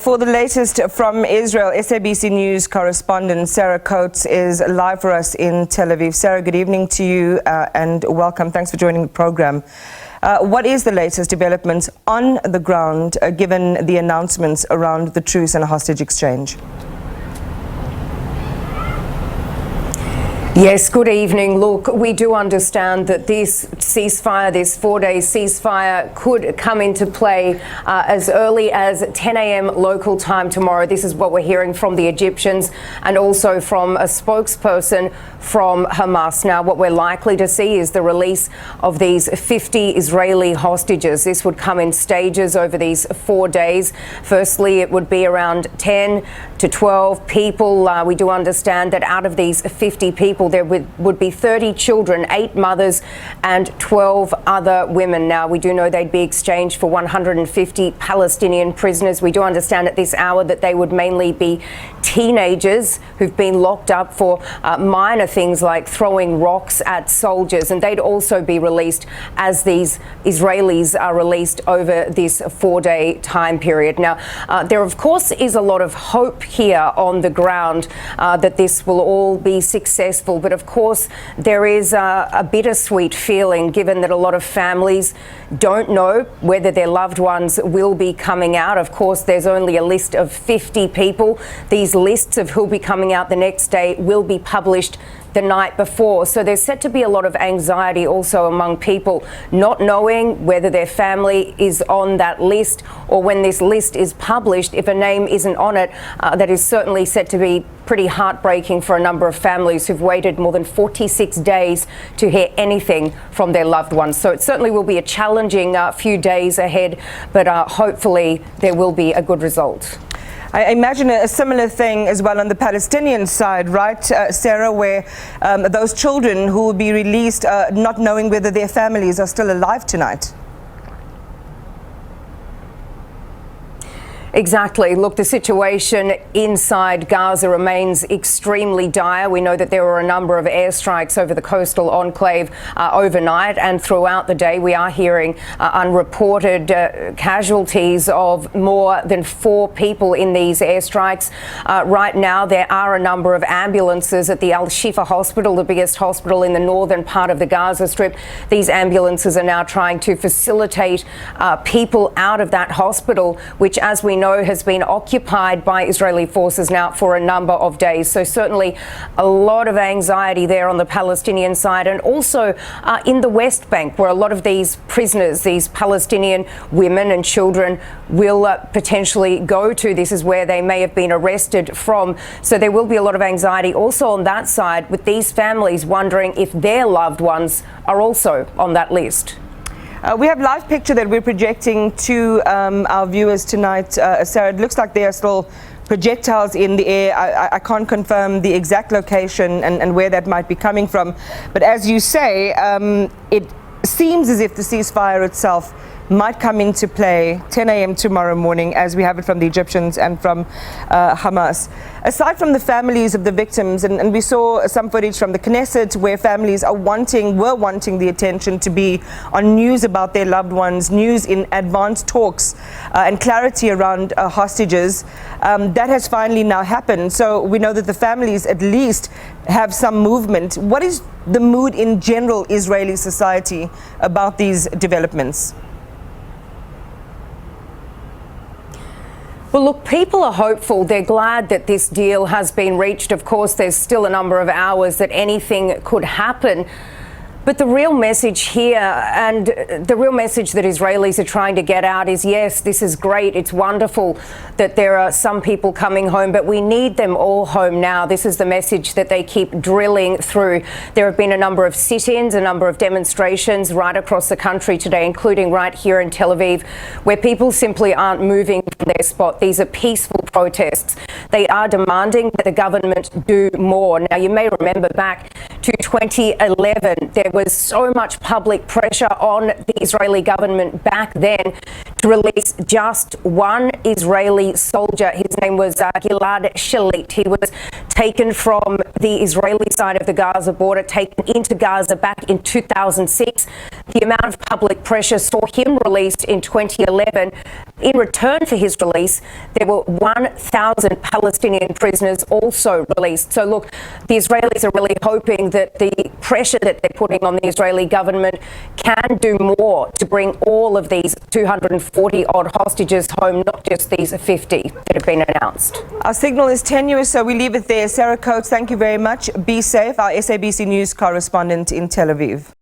For the latest from Israel, SABC News correspondent Sarah Coates is live for us in Tel Aviv. Sarah, good evening to you and welcome. Thanks for joining the program. What is the latest developments on the ground given the announcements around the truce and hostage exchange? Yes, good evening. Look, we do understand that this ceasefire, this 4-day ceasefire, could come into play as early as 10 a.m. local time tomorrow. This is what we're hearing from the Egyptians and also from a spokesperson from Hamas. Now, what we're likely to see is the release of these 50 Israeli hostages. This would come in stages over these 4 days. Firstly, it would be around 10 to 12 people. We do understand that out of these 50 people, there would be 30 children, 8 mothers and 12 other women. Now, we do know they'd be exchanged for 150 Palestinian prisoners. We do understand at this hour that they would mainly be teenagers who've been locked up for minor things like throwing rocks at soldiers, and they'd also be released as these Israelis are released over this 4-day time period. Now, there of course is a lot of hope here on the ground that this will all be successful, but of course there is a bittersweet feeling given that a lot of families don't know whether their loved ones will be coming out. Of course, there's only a list of 50 people. These lists of who'll be coming out the next day will be published the night before. So there's set to be a lot of anxiety also among people not knowing whether their family is on that list, or when this list is published, if a name isn't on it, that is certainly set to be pretty heartbreaking for a number of families who've waited more than 46 days to hear anything from their loved ones. So it certainly will be a challenging few days ahead, but hopefully there will be a good result. I imagine a similar thing as well on the Palestinian side, right, Sarah, where those children who will be released not knowing whether their families are still alive tonight. Exactly. Look, the situation inside Gaza remains extremely dire. We know that there were a number of airstrikes over the coastal enclave overnight, and throughout the day we are hearing unreported casualties of more than 4 people in these airstrikes. Right now there are a number of ambulances at the Al-Shifa hospital, the biggest hospital in the northern part of the Gaza Strip. These ambulances are now trying to facilitate people out of that hospital, which, as we know, has been occupied by Israeli forces now for a number of days. So certainly a lot of anxiety there on the Palestinian side, and also in the West Bank, where a lot of these prisoners, these Palestinian women and children, will potentially go to. This is where they may have been arrested from. So there will be a lot of anxiety also on that side, with these families wondering if their loved ones are also on that list. We have live picture that we're projecting to our viewers tonight. Sarah, it looks like there are still projectiles in the air. I can't confirm the exact location and where that might be coming from. But as you say, it seems as if the ceasefire itself might come into play 10 a.m. tomorrow morning, as we have it from the Egyptians and from Hamas. Aside from the families of the victims, and we saw some footage from the Knesset where families were wanting the attention to be on news about their loved ones, news in advanced talks and clarity around hostages. That has finally now happened. So we know that the families at least have some movement. What is the mood in general Israeli society about these developments? Well, look, people are hopeful. They're glad that this deal has been reached. Of course, there's still a number of hours that anything could happen. But the real message here, and the real message that Israelis are trying to get out, is yes, this is great. It's wonderful that there are some people coming home, but we need them all home now. This is the message that they keep drilling through. There have been a number of sit-ins, a number of demonstrations right across the country today, including right here in Tel Aviv, where people simply aren't moving from their spot. These are peaceful protests. They are demanding that the government do more. Now, you may remember back to 2011, there was so much public pressure on the Israeli government back then to release just one Israeli soldier. His name was Gilad Shalit. He was taken from the Israeli side of the Gaza border, taken into Gaza back in 2006. The amount of public pressure saw him released in 2011. In return for his release, there were 1,000 Palestinian prisoners also released. So look, the Israelis are really hoping that the pressure that they're putting on the Israeli government can do more to bring all of these 240 odd hostages home, not just these 50 that have been announced. Our signal is tenuous, so we leave it there. Sarah Coates, thank you very much. Be safe. Our SABC News correspondent in Tel Aviv.